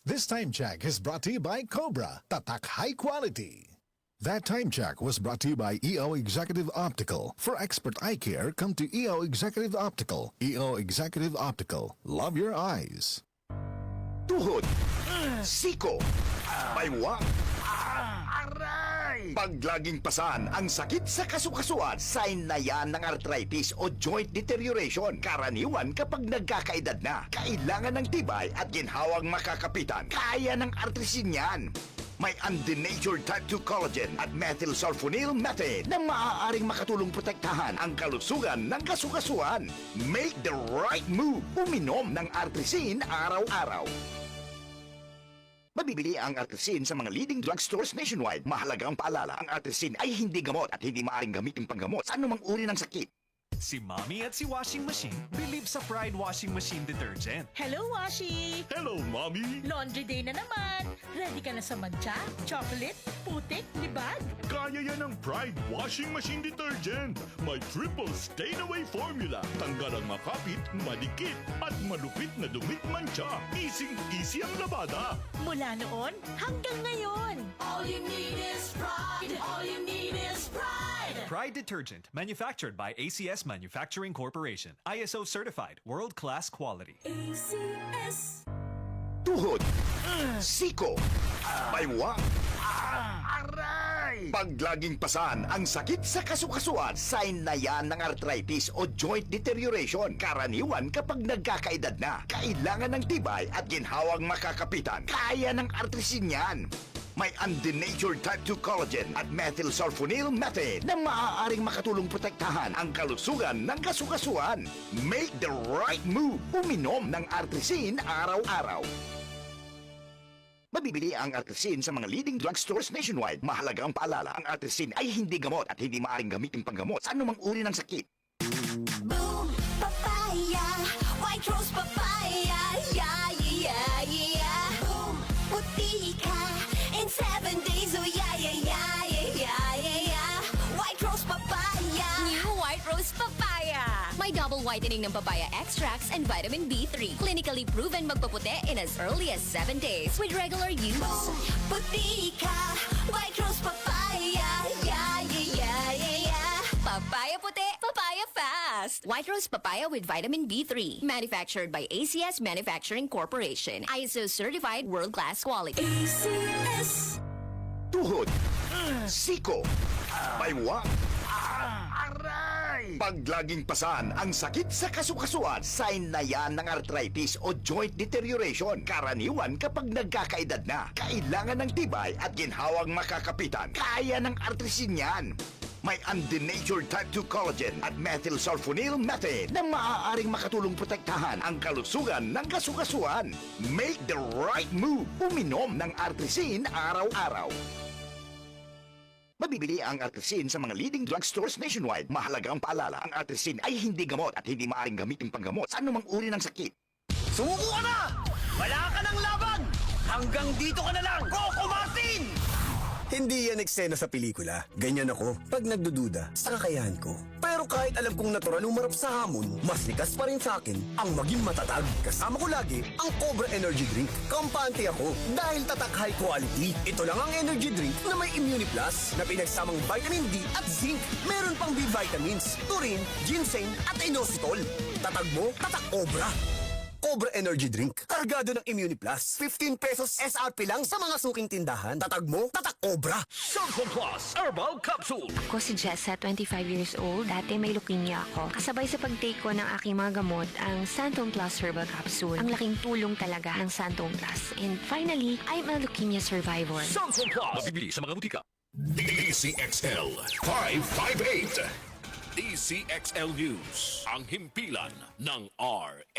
This time check is brought to you by Cobra, Tatak High Quality. That time check was brought to you by EO Executive Optical. For expert eye care, come to EO Executive Optical. EO Executive Optical. Love your eyes. Tuhod, siko, baywang, aray! Pag laging pasan ang sakit sa kasukasuan, sign na yan ng arthritis o joint deterioration. Karaniwan kapag nagkakaedad na, kailangan ng tibay at ginhawang makakapitan. Kaya ng artrisin yan. May undenatured type 2 collagen at methylsulfonyl methane na maaaring makatulong protektahan ang kalusugan ng kasukasuan. Make the right move. Uminom ng artrisin araw-araw. Mabibili ang artrisin sa mga leading drugstores nationwide. Mahalagang paalala, ang artrisin ay hindi gamot at hindi maaaring gamitin panggamot sa anumang uri ng sakit. Si Mommy at si Washing Machine believe sa Pride Washing Machine Detergent. Hello, Washi! Hello, Mommy! Laundry day na naman! Ready ka na sa mancha, chocolate, putik, libag? Kaya yan ang Pride Washing Machine Detergent. May triple stain-away formula. Tanggal ang makapit, madikit, at malupit na dumit mancha. Easy ang labada. Mula noon hanggang ngayon. All you need is pride. All you need is pride. Pride Detergent, manufactured by ACS Manufacturing Corporation. ISO certified, world-class quality. ACS. Tuhod, siko, baywang, aray! Pag laging pasan ang sakit sa kasukasuan, sign na yan ng arthritis o joint deterioration. Karaniwan kapag nagkakaedad na, kailangan ng tibay at ginhawang makakapitan. Kaya ng artrisin yan. May undenatured type 2 collagen at methylsulfonyl methane na maaaring makatulong protektahan ang kalusugan ng kasukasuan. Make the right move. Uminom ng artrisin araw-araw. Mabibili ang artrisin sa mga leading drugstores nationwide. Mahalagang paalala, ang artrisin ay hindi gamot at hindi maaaring gamitin panggamot sa anumang uri ng sakit. Boom, papaya. White rose papaya. Yeah, yeah, yeah. Boom, puti ka. In 7 days, oh yeah, yeah, yeah, yeah, yeah, yeah. White rose papaya. New White Rose Papaya. May double whitening ng papaya extracts and vitamin B3. Clinically proven magpaputi in as early as 7 days with regular use. Boom, puti ka. White rose papaya. Yeah, yeah, yeah, yeah, yeah. Papaya puti, papaya fast. White Rose Papaya with vitamin B3. Manufactured by ACS Manufacturing Corporation. ISO certified world-class quality. ACS. Tuhod, siko, baywang, aray! Pag laging pasan ang sakit sa kasukasuan, sign na yan ng arthritis o joint deterioration. Karaniwan kapag nagkakaedad na, kailangan ng tibay at ginhawang makakapitan. Kaya ng artrisin yan. May undenatured type 2 collagen at methylsulfonyl methane na maaaring makatulong protektahan ang kalusugan ng kasukasuan. Make the right move. Uminom ng artrisin araw-araw. Mabibili ang artrisin sa mga leading drugstores nationwide. Mahalagang paalala, ang artrisin ay hindi gamot at hindi maaaring gamitin panggamot sa anumang uri ng sakit. Sumuko ka na! Wala ka ng laban! Hanggang dito ka na lang, Coco Martin! Hindi yan eksena sa pelikula. Ganyan ako pag nagdududa sa kakayahan ko. Pero kahit alam kong natural umarap sa hamon, mas likas pa rin sa akin ang maging matatag. Kasama ko lagi ang Cobra Energy Drink. Kampante ako dahil tatak high quality. Ito lang ang energy drink na may Immune Plus na pinagsamang vitamin D at zinc. Meron pang B vitamins, taurine, ginseng at inositol. Tatag mo, tatak Cobra. Cobra Energy Drink. Kargado ng Immune Plus. 15 pesos SRP lang sa mga suking tindahan. Tatag mo, tatak Cobra. Samsung Plus Herbal Capsule. Ako si Jessa, 25 years old. Dati may leukemia ako. Kasabay sa pag-take ko ng aking mga gamot, ang Santon Plus Herbal Capsule. Ang laking tulong talaga ng Santon Plus. And finally, I'm a leukemia survivor. Samsung Plus. Mabibili sa mga butika. DCXL 558. DCXL News. Ang himpilan ng RM.